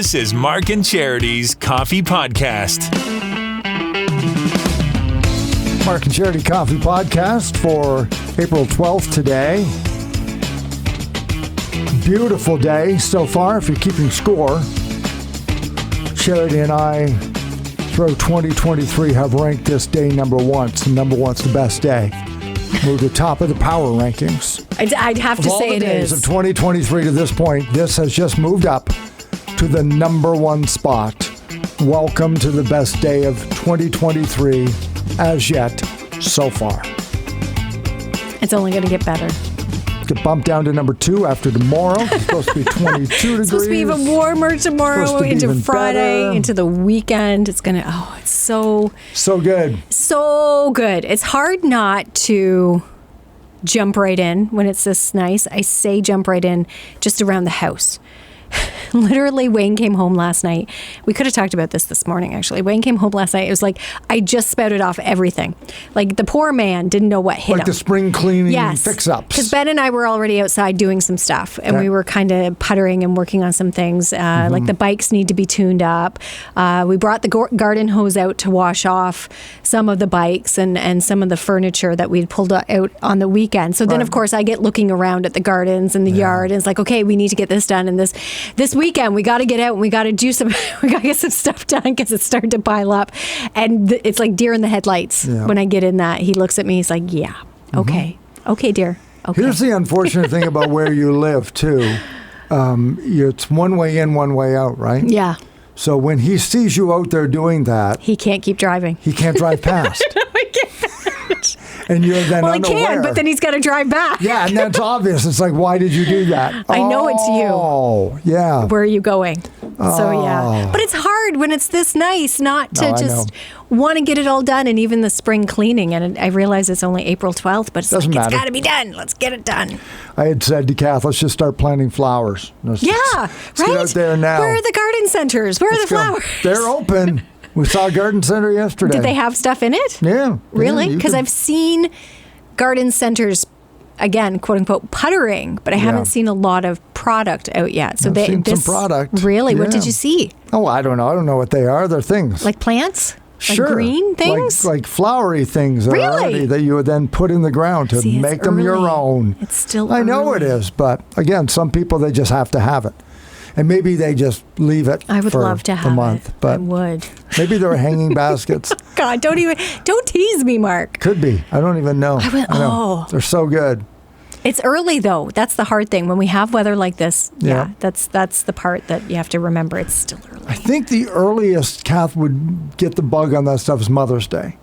This is Mark and Charity's Coffee Podcast. Mark and Charity Coffee Podcast for April 12th today. Beautiful day so far if you're keeping score. Charity and I, through 2023, have ranked this day number one. So number one's the best day. We're the top of the power rankings. I'd have to say it is. Of all the days of 2023 to this point, this has just moved up to the number one spot. Welcome to the best day of 2023 as yet so far. It's only going to get better. Get bumped down to number two after tomorrow. It's supposed to be 22 degrees. It's supposed to be even warmer tomorrow into Friday, better. Into the weekend. It's going to, it's so good. So good. It's hard not to jump right in when it's this nice. I say jump right in just around the house. Literally, Wayne came home last night. We could have talked about this morning, actually. Wayne came home last night. It was like, I just spouted off everything. Like, the poor man didn't know what hit him. Like the spring cleaning fix-ups. Because Ben and I were already outside doing some stuff, and we were kind of puttering and working on some things. Like the bikes need to be tuned up. We brought the garden hose out to wash off some of the bikes and some of the furniture that we'd pulled out on the weekend. So then, of course, I get looking around at the gardens and the yard, and it's like, okay, we need to get this done. And this weekend, we got to get out and we got to do some, we got to get some stuff done because it's starting to pile up. And it's like deer in the headlights when I get in that. He looks at me, he's like, yeah, okay, dear. Okay. Here's the unfortunate thing about where you live, too. It's one way in, one way out, right? Yeah. So when he sees you out there doing that, he can't keep driving. He can't drive past. No, he can't. And you're then unaware. He can, but then he's got to drive back. Yeah, and that's obvious. It's like, why did you do that? I know it's you. Oh, yeah. Where are you going? So, yeah. But it's hard when it's this nice not to just want to get it all done, and even the spring cleaning. And I realize it's only April 12th, but it's got to be done. Let's get it done. I had said to Kath, let's just start planting flowers. Let's get out there now. Where are the garden centers? Where are the flowers? They're open. We saw a garden center yesterday. Did they have stuff in it? Yeah. Really? Because I've seen garden centers, again, quote unquote, puttering, but I haven't seen a lot of product out yet. So I've seen some product. Really? Yeah. What did you see? Oh, I don't know. I don't know what they are. They're things. Like plants? Sure. Like green things? Like flowery things already that you would then put in the ground to make them your own. It's still I know it is, but again, some people, they just have to have it. And maybe they just leave it I would for love to have a month. it. But I would. Maybe they're hanging baskets. God, don't tease me, Mark. Could be. I don't even know. I know. They're so good. It's early, though. That's the hard thing. When we have weather like this, that's the part that you have to remember. It's still early. I think the earliest Kath would get the bug on that stuff is Mother's Day.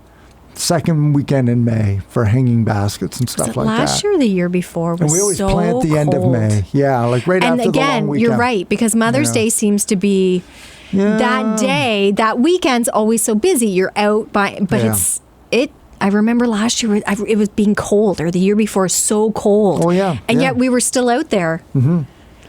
Second weekend in May for hanging baskets and stuff like that. Last year or the year before was so cold. And we always plant the end of May. Yeah, like right after the long weekend. And again, you're right, because Mother's Day seems to be that day, that weekend's always so busy. You're out but I remember last year it was being cold, or the year before so cold. Oh, yeah. And yet we were still out there. Mm-hmm.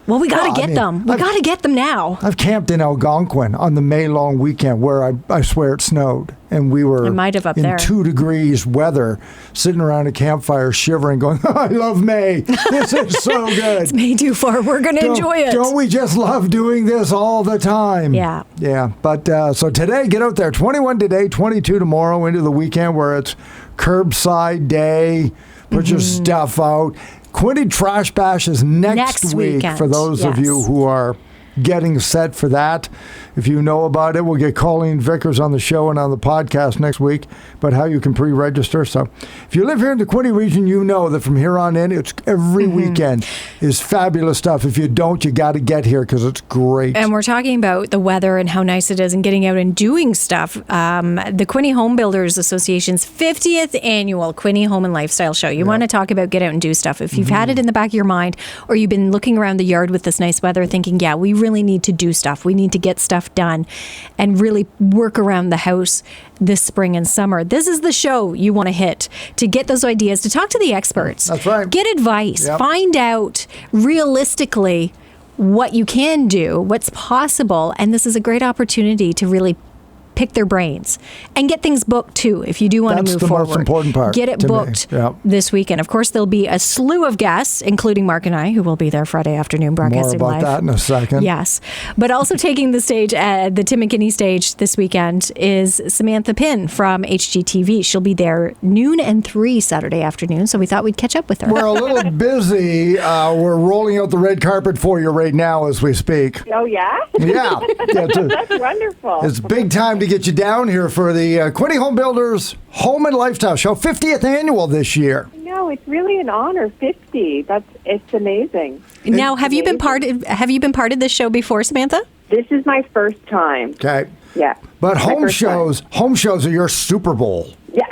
Well, we got to get them. We got to get them now. I've camped in Algonquin on the May long weekend where I swear it snowed. And we were in 2 degrees weather, sitting around a campfire shivering, going, I love May. This is so good. It's May too far. We're going to enjoy it. Don't we just love doing this all the time? Yeah. Yeah. But so today, get out there. 21 today, 22 tomorrow, into the weekend where it's curbside day. Put your stuff out. Quinte Trash Bash is next week weekend. For those of you who are getting set for that. If you know about it, we'll get Colleen Vickers on the show and on the podcast next week about how you can pre-register. So if you live here in the Quinte region, you know that from here on in, it's every weekend is fabulous stuff. If you don't, you got to get here because it's great. And we're talking about the weather and how nice it is and getting out and doing stuff. The Quinte Home Builders Association's 50th annual Quinte Home and Lifestyle Show. You want to talk about get out and do stuff. If you've had it in the back of your mind, or you've been looking around the yard with this nice weather thinking, we really need to do stuff. We need to get stuff done and really work around the house this spring and summer. This is the show you want to hit to get those ideas, to talk to the experts. That's right. Get advice. Find out realistically what you can do, what's possible. And this is a great opportunity to really pick their brains, and get things booked too. If you do want to move forward, that's the most important part. Get it booked this weekend. Of course, there'll be a slew of guests, including Mark and I, who will be there Friday afternoon broadcasting live. More about that in a second. Yes, but also taking the stage at the Tim McKinney stage this weekend is Samantha Pynn from HGTV. She'll be there noon and 3 Saturday afternoon, so we thought we'd catch up with her. We're a little busy. We're rolling out the red carpet for you right now as we speak. Oh, yeah? Yeah. That's wonderful. It's big time to get you down here for the Quinte Home Builders Home and Lifestyle Show, 50th annual this year. No, it's really an honor. 50. It's amazing. Now, have you been part of this show before, Samantha? This is my first time. Okay. Yeah. But home shows are your Super Bowl. Yeah.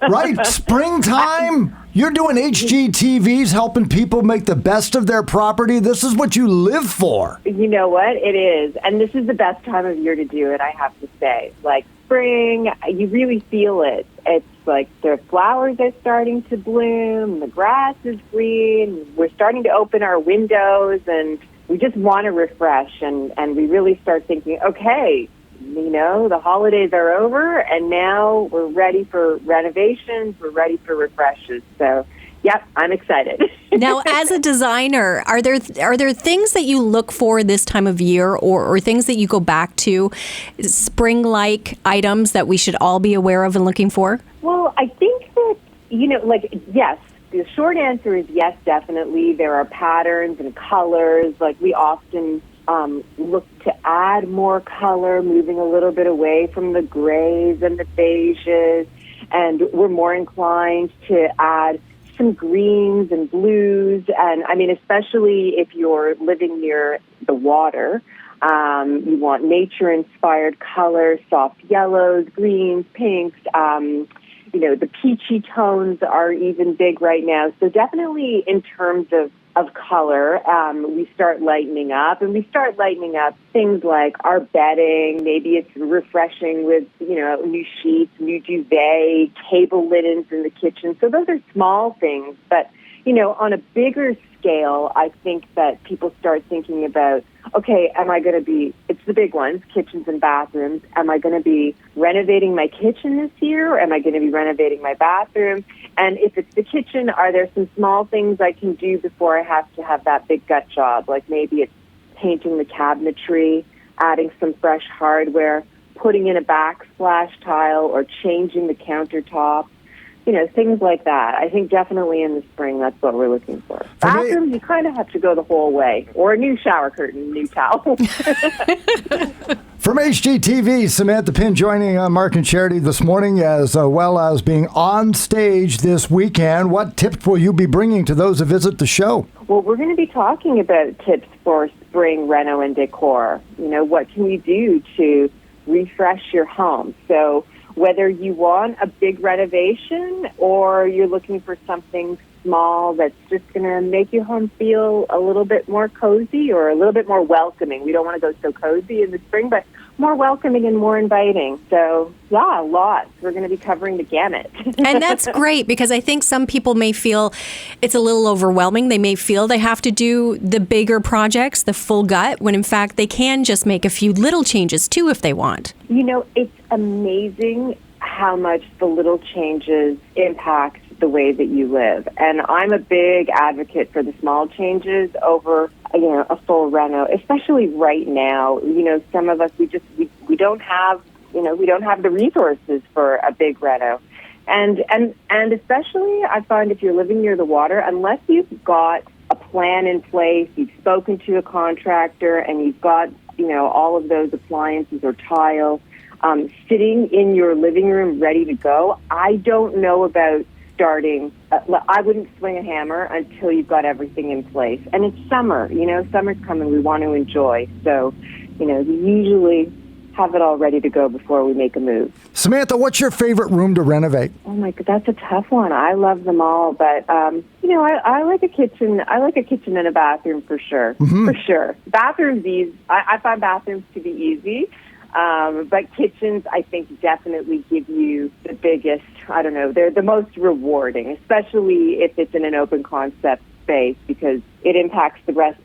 Right? Springtime? You're doing HGTVs, helping people make the best of their property. This is what you live for. You know what? It is. And this is the best time of year to do it, I have to say. Like spring, you really feel it. It's like the flowers are starting to bloom, the grass is green, we're starting to open our windows, and we just want to refresh. And we really start thinking, okay, the holidays are over, and now we're ready for renovations, we're ready for refreshes. So, yep, I'm excited. Now, as a designer, are there things that you look for this time of year, or things that you go back to, spring-like items that we should all be aware of and looking for? Well, I think that, yes. The short answer is yes, definitely. There are patterns and colors. Like, we often look to add more color, moving a little bit away from the grays and the beiges, and we're more inclined to add some greens and blues, and especially if you're living near the water, you want nature-inspired colors, soft yellows, greens, pinks. The peachy tones are even big right now. So definitely in terms of color, we start lightening up, and we start lightening up things like our bedding. Maybe it's refreshing with, new sheets, new duvet, table linens in the kitchen. So those are small things. But, on a bigger scale, I think that people start thinking about, okay, it's the big ones, kitchens and bathrooms. Am I going to be renovating my kitchen this year, or am I going to be renovating my bathroom? And if it's the kitchen, are there some small things I can do before I have to have that big gut job? Like maybe it's painting the cabinetry, adding some fresh hardware, putting in a backsplash tile, or changing the countertop. Things like that. I think definitely in the spring, that's what we're looking for. Bathrooms, you kind of have to go the whole way. Or a new shower curtain, new towel. From HGTV, Samantha Pynn joining Mark and Charity this morning, as well as being on stage this weekend. What tips will you be bringing to those who visit the show? Well, we're going to be talking about tips for spring reno and decor. What can you do to refresh your home? So whether you want a big renovation or you're looking for something small that's just going to make your home feel a little bit more cozy or a little bit more welcoming. We don't want to go so cozy in the spring, but more welcoming and more inviting. So, yeah, lots. We're going to be covering the gamut. And that's great, because I think some people may feel it's a little overwhelming. They may feel they have to do the bigger projects, the full gut, when in fact they can just make a few little changes too if they want. It's amazing how much the little changes impact the way that you live. And I'm a big advocate for the small changes over, a full reno, especially right now. Some of us, we don't have, we don't have the resources for a big reno. And especially I find if you're living near the water, unless you've got a plan in place, you've spoken to a contractor, and you've got, all of those appliances or tile sitting in your living room ready to go, I don't know about starting. I wouldn't swing a hammer until you've got everything in place. And it's summer, summer's coming, we want to enjoy. So, we usually have it all ready to go before we make a move. Samantha, what's your favorite room to renovate? Oh my God, that's a tough one. I love them all, but I like a kitchen. I like a kitchen and a bathroom for sure. Mm-hmm. For sure, bathrooms I find bathrooms to be easy. But kitchens, I think, definitely give you the biggest, they're the most rewarding, especially if it's in an open concept space, because it impacts the rest.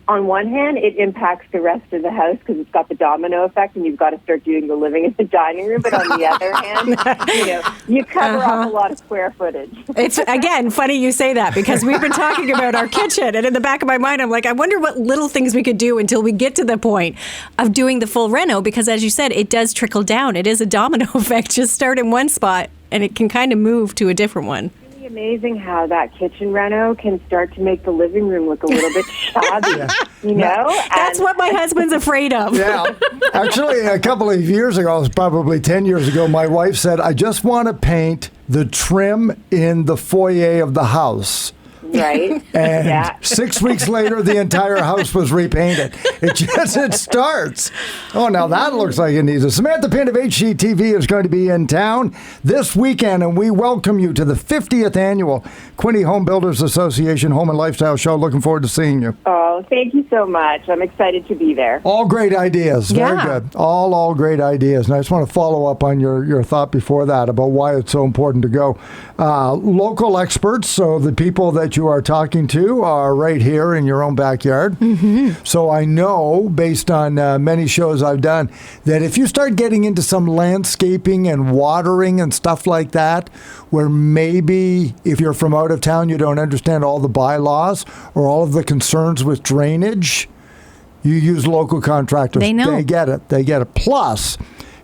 on one hand, it impacts the rest of the house because it's got the domino effect, and you've got to start doing the living and the dining room. But on the other hand, you cover up a lot of square footage. It's, again, funny you say that, because we've been talking about our kitchen, and in the back of my mind, I'm like, I wonder what little things we could do until we get to the point of doing the full reno, because as you said, it does trickle down. It is a domino effect. Just start in one spot, and it can kind of move to a different one. Amazing how that kitchen reno can start to make the living room look a little bit shabby. That's what my husband's afraid of. Yeah. Actually, a couple of years ago, it was probably 10 years ago, my wife said, I just want to paint the trim in the foyer of the house. Right. And 6 weeks later, the entire house was repainted. It starts. Oh, now that looks like it needs it. Samantha Pynn of HGTV is going to be in town this weekend, and we welcome you to the 50th annual Quinte Home Builders Association Home and Lifestyle Show. Looking forward to seeing you. Oh, thank you so much. I'm excited to be there. All great ideas. Very Yeah. good. All great ideas. And I just want to follow up on your thought before that about why it's so important to go. Local experts, so the people that you are talking to are right here in your own backyard. Mm-hmm. So I know, based on many shows I've done, that if you start getting into some landscaping and watering and stuff like that, where maybe if you're from out of town, you don't understand all the bylaws or all of the concerns with drainage, you use local contractors. They know. They get it. Plus,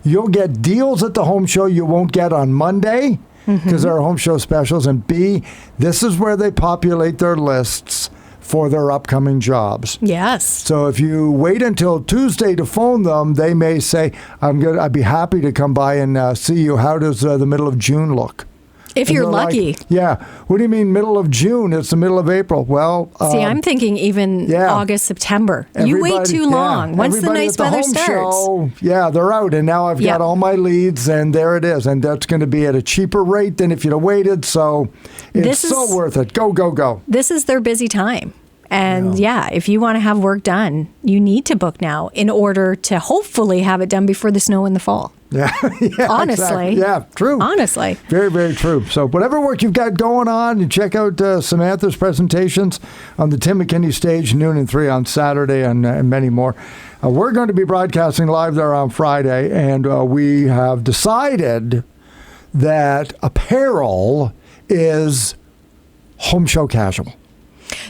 you'll get deals at the home show you won't get on Monday, because there are home show specials. And B, this is where they populate their lists for their upcoming jobs. Yes. So if you wait until Tuesday to phone them, they may say, I'd be happy to come by and see you. How does the middle of June look? If And you're they're lucky. like, yeah. What do you mean middle of June? It's the middle of April. Well, See, I'm thinking even August, September. You wait too long. Once the everybody nice at the weather home starts. show, they're out. And now I've got all my leads, and there it is. And that's going to be at a cheaper rate than if you'd have waited. So it's so worth it. Go, go, go. This is their busy time. And if you want to have work done, you need to book now in order to hopefully have it done before the snow in the fall. Yeah, Honestly. Exactly. Yeah, true. Honestly. Very, very true. So whatever work you've got going on, you check out Samantha's presentations on the Tim McKinney stage, noon and 3 on Saturday, and many more. We're going to be broadcasting live there on Friday, and we have decided that apparel is home show casual.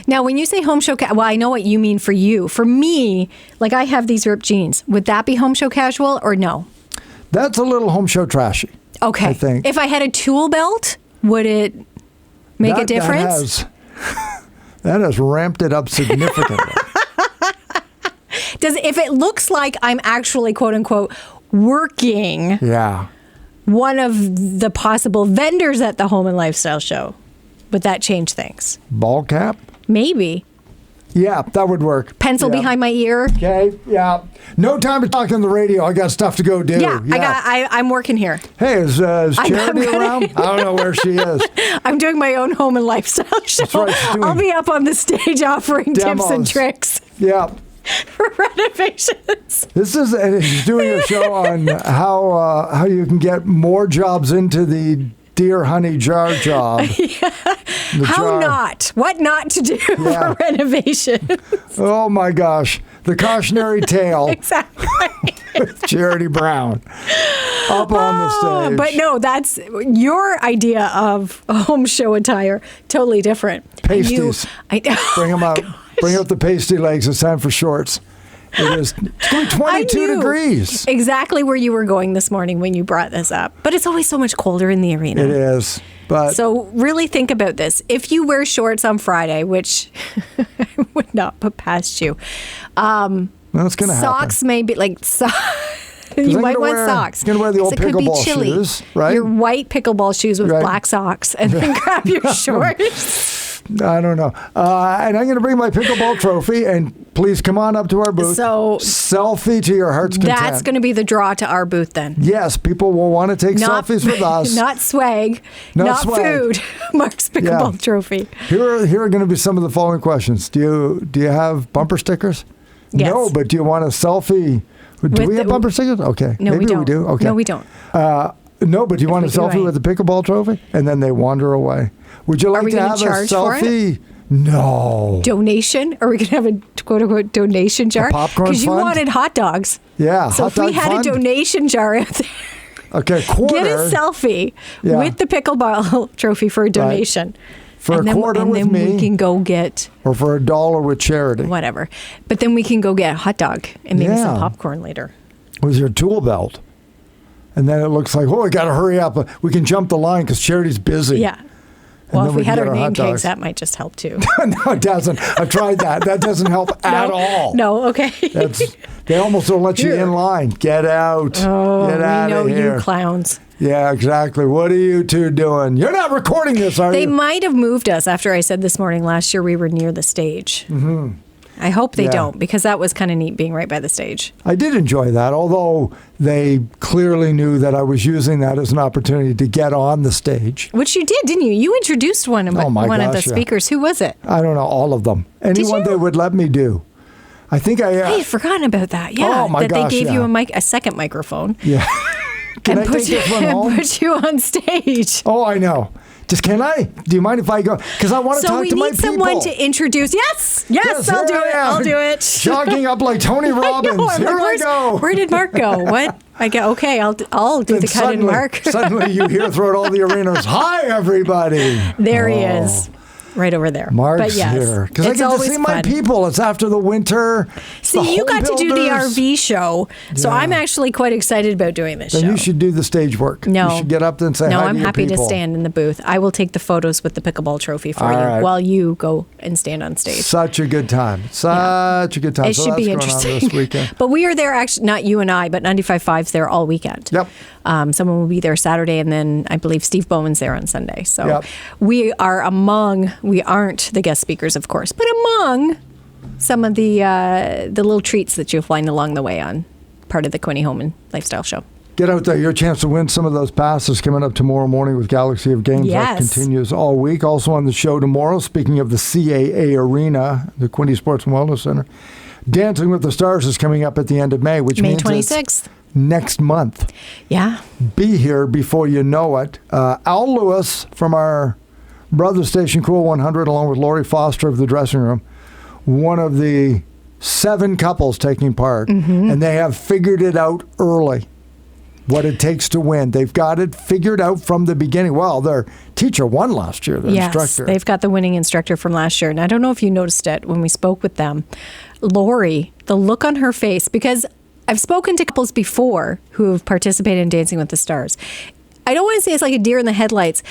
Now, when you say home show, well, I know what you mean for you. For me, like I have these ripped jeans. Would that be home show casual or no? That's a little home show trashy. Okay. I think. If I had a tool belt, would it make a difference? That has ramped it up significantly. If it looks like I'm actually, quote unquote, working one of the possible vendors at the Home and Lifestyle Show, would that change things? Ball cap? Maybe. Yeah, that would work. Pencil behind my ear. Okay, yeah. No time to talk on the radio. I got stuff to go do. Yeah. I'm working here. Hey, is Charity around? I don't know where she is. I'm doing my own home and lifestyle show. That's right, I'll be up on the stage offering demos. tips and tricks. Yeah. For renovations. She's doing a show on how you can get more jobs into the Dear Honey jar job. What not to do for renovation. Oh my gosh. The cautionary tale. Exactly. With Charity Brown up on the stage. But no, that's your idea of home show attire. Totally different. Pasties. Bring them out. Gosh. Bring out the pasty legs. It's time for shorts. It's going 22 degrees. Exactly where you were going this morning when you brought this up. But it's always so much colder in the arena. It is. But so really think about this. If you wear shorts on Friday, which I would not put past you, that's going to happen. Socks may be like you might want socks. You're going to wear the old pickleball shoes, right? Your white pickleball shoes with black socks, and then grab your shorts. I don't know. And I'm going to bring my pickleball trophy, and please come on up to our booth. So selfie to your heart's content. That's going to be the draw to our booth then. Yes, people will want to take selfies with us. Not swag, not food. Mark's pickleball trophy. Here are going to be some of the following questions. Do you have bumper stickers? Yes. No, but do you want a selfie? Do we have bumper stickers? Okay. No, maybe we don't. We do. Okay. No, we don't. No, but do you want a selfie with the pickleball trophy? And then they wander away. Would you like to have a selfie? No. donation? Are we going to have a quote-unquote donation jar? popcorn Because you fund? wanted hot dogs. Yeah, So hot if we dog had fund? a donation jar out there, Okay, quarter. get a selfie Yeah. with the pickleball trophy for a donation. For and a then, quarter and with then me. we can go get Or for $1 with charity. whatever. But then we can go get a hot dog and maybe some Yeah. popcorn later. Was your tool belt. And then it looks like, we got to hurry up. We can jump the line because charity's busy. Yeah. Well, then if we we had can our get our name hot dogs. tags, that might just help too. No, it doesn't. I've tried that. That doesn't help at all. No, okay. They almost don't let you Here. in line. Get out. Oh, Get we out know of here. you clowns. Yeah, exactly. What are you two doing? You're not recording this, are They you? might have moved us after I said this morning last year we were near the stage. Mm-hmm. I hope they Yeah. don't, because that was kind of neat being right by the stage. I did enjoy that, although they clearly knew that I was using that as an opportunity to get on the stage. Which you did, didn't you? You introduced one of, Oh, my one of the gosh, yeah. speakers. Who was it? I don't know, all of them. Anyone you? they would let me do. I think I had forgotten about that. Yeah, Oh, my that gosh, they gave you yeah. a second microphone. Yeah. Can I and take this one home? put you on stage. Oh, I know. Just can I? Do you mind if I go? Because I want to So talk we to my need someone people. to introduce. Yes, I'll do here I it. am. I'll do it. Jogging up like Tony Robbins. I'm Here like, I go. Where did Mark go? What? I go. Okay, I'll do the cut in Mark. Suddenly you hear throughout all the arenas, "Hi, everybody." There he is, right over there. Mark's but yes, here. Because I it's get to always see my fun. people. It's after the winter. It's the See, you home got to do the builders. RV show, so Yeah. I'm actually quite excited about doing this Then show. you should do the stage work. No. You should get up there and say No, hi I'm to your happy to people. stand in the booth. I will take the photos with the pickleball trophy for All you right. while you go and stand on stage. Such a good time. Such a good time. It So should be that's going on interesting. this weekend. But we are there, actually, not you and I, but 95.5's there all weekend. Yep. Someone will be there Saturday, and then I believe Steve Bowman's there on Sunday. So Yep. we aren't the guest speakers, of course, but among some of the little treats that you'll find along the way on part of the Quinte Home Lifestyle Show. Get out there. Your chance to win some of those passes coming up tomorrow morning with Galaxy of Games. That Yes. continues all week. Also on the show tomorrow, speaking of the CAA Arena, the Quinte Sports and Wellness Center, Dancing with the Stars is coming up at the end of May, which May means 26th. it's next month. Yeah. Be here before you know it. Al Lewis from our brother station, Cool 100, along with Lori Foster of the Dressing Room, one of the 7 couples taking part, and they have figured it out early. What it takes to win. They've got it figured out from the beginning. Well, their teacher won last year, their Yes, instructor. they've got the winning instructor from last year. And I don't know if you noticed it when we spoke with them. Lori, the look on her face, because I've spoken to couples before who have participated in Dancing with the Stars. I don't want to say it's like a deer in the headlights,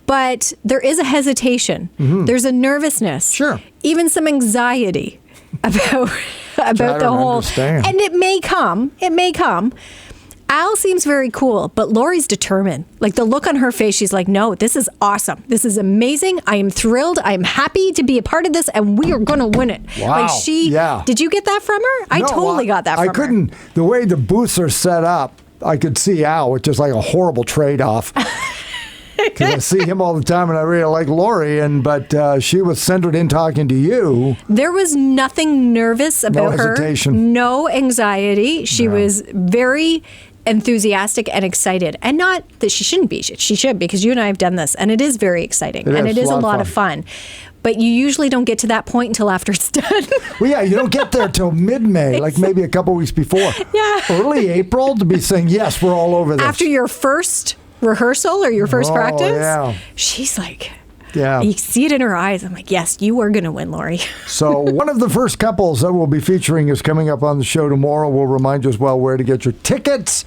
but there is a hesitation. There's a nervousness. Sure. Even some anxiety about I the don't whole. understand. And it may come. It may come. Al seems very cool, but Lori's determined. Like the look on her face, she's like, no, this is awesome. This is amazing. I am thrilled. I am happy to be a part of this, and we are going to win it. Wow. Like Yeah. Did you get that from her? I No, totally got that from I couldn't. The way the booths are set up, I could see Al, which is like a horrible trade-off. Because I see him all the time, and I really like Lori, but she was centered in talking to you. her. There was nothing nervous about her. hesitation. No anxiety. She was very enthusiastic and excited. And not that she shouldn't be. She should, because you and I have done this, and it is very exciting. It and is it is a a lot lot of of fun. But you usually don't get to that point until after it's done. Well, yeah, you don't get there till mid-May, like maybe a couple weeks before. Yeah. Early April to be saying, yes, we're all over this. After your first rehearsal or your first Oh, practice, yeah. she's like, Yeah. you see it in her eyes. I'm like, yes, you are going to win, Lori. So one of the first couples that we'll be featuring is coming up on the show tomorrow. We'll remind you as well where to get your tickets.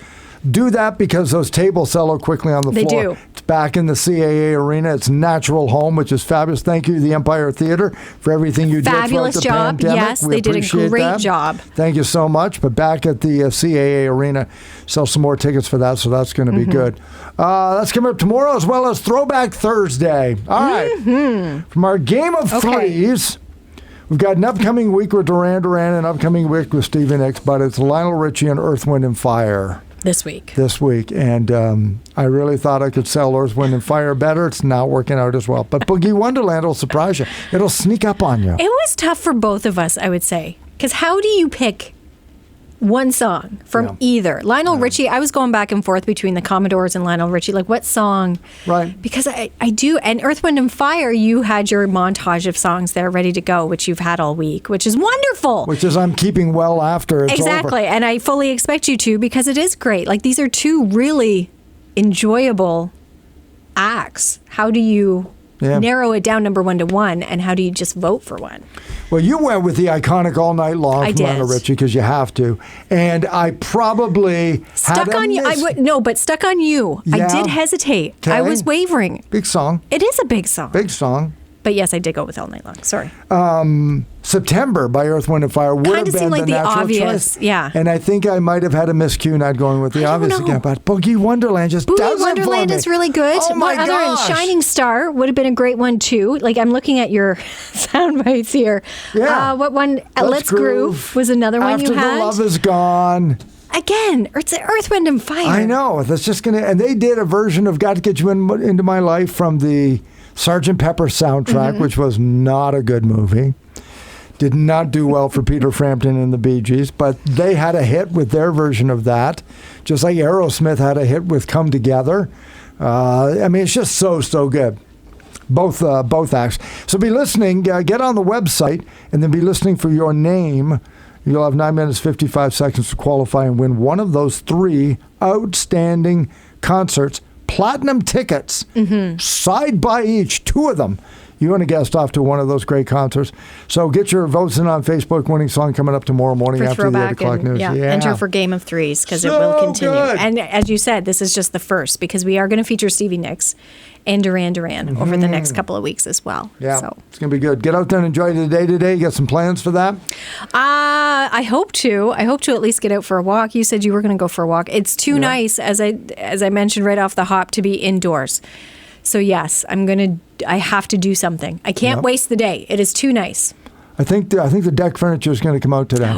Do that because those tables sell out quickly on the They floor. do. It's back in the CAA Arena. It's Natural Home, which is fabulous. Thank you to the Empire Theater for everything you Fabulous did throughout the job. pandemic. Yes, We they did a appreciate great that. job. Thank you so much. But back at the CAA Arena, sell some more tickets for that, so that's going to Mm-hmm. be good. That's coming up tomorrow as well as Throwback Thursday. All right. From our game of Mm-hmm. Okay. threes, we've got an upcoming week with Duran Duran and an upcoming week with Stevie Nicks, but it's Lionel Richie and Earth, Wind, and Fire This week. this week. And I really thought I could sell Earth, Wind, and Fire better. It's not working out as well. But Boogie Wonderland will surprise you. It'll sneak up on you. It was tough for both of us, I would say. Because how do you pick one song from either. Lionel Richie, I was going back and forth between the Commodores and Lionel Richie. Like, what song? Right. Because I do. And Earth, Wind and Fire, you had your montage of songs there ready to go, which you've had all week, which is wonderful. Which is I'm keeping well after it's exactly. over. And I fully expect you to, because it is great. Like, these are two really enjoyable acts. How do you narrow it down number 1 to 1, and how do you just vote for one? Well, you went with the iconic All Night Long from Lionel Richie because you have to. And I probably Stuck on You. But Stuck on You. Yeah. I did hesitate. Okay. I was wavering. Big song. It is a big song. Big song. But yes, I did go with All Night Long. Sorry. September by Earth, Wind and Fire would have been seemed like the the natural obvious, choice. yeah. And I think I might have had a miscue not going with the obvious again. But Boogie Wonderland just does Boogie it Wonderland for me. is really good. Oh my Other than gosh. Shining Star would have been a great one too. Like, I'm looking at your sound bites here. Yeah. What one? Let's Groove was another one After you had. the Love Is Gone. Again, it's Earth, Wind and Fire. I know. That's just gonna. And they did a version of "Got to Get You Into My Life" from the Sgt. Pepper soundtrack, which was not a good movie. Did not do well for Peter Frampton and the Bee Gees, but they had a hit with their version of that, just like Aerosmith had a hit with "Come Together." I mean, it's just so good. Both acts. So be listening. Get on the website and then be listening for your name. You'll have 9 minutes 55 seconds to qualify and win one of those 3 outstanding concerts. Platinum tickets, side by each, 2 of them. You want to guest off to one of those great concerts. So get your votes in on Facebook. Winning song coming up tomorrow morning For after throwback the 8 o'clock news. Yeah. Enter for Game of Threes, because it So will continue. good. And as you said, this is just the first, because we are going to feature Stevie Nicks and Duran Duran over the next couple of weeks as well. Yeah, So. it's going to be good. Get out there and enjoy the day today. You got some plans for that? I hope to. I hope to at least get out for a walk. You said you were going to go for a walk. It's too nice, as I mentioned right off the hop, to be indoors. So yes, I have to do something. I can't waste the day. It is too nice. I think the deck furniture is going to come out today.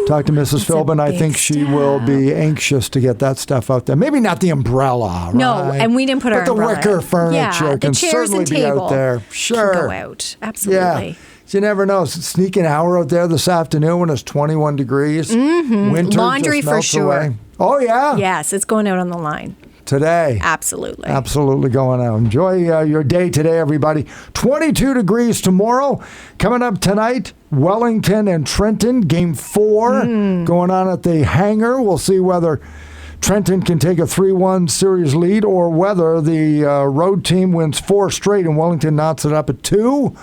Talk to Mrs. Philbin. I think she will be anxious to get that stuff out there. Maybe not the umbrella, right? No, and we didn't put our But the umbrella wicker in. furniture Yeah, can the chairs certainly and be table out there. Sure. can go out. Absolutely. Yeah. You never know. Sneak an hour out there this afternoon when it's 21 degrees. Winter Laundry just for melts sure. away. Oh, yeah. Yes, it's going out on the line. Today. Absolutely. Absolutely going out. Enjoy your day today, everybody. 22 degrees tomorrow. Coming up tonight, Wellington and Trenton, Game 4 going on at the hangar. We'll see whether Trenton can take a 3-1 series lead or whether the road team wins 4 straight and Wellington knots it up at 2.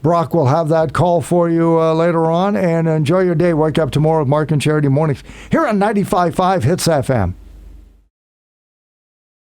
Brock will have that call for you later on. And enjoy your day. Wake up tomorrow with Mark and Charity Mornings here on 95.5 Hits FM.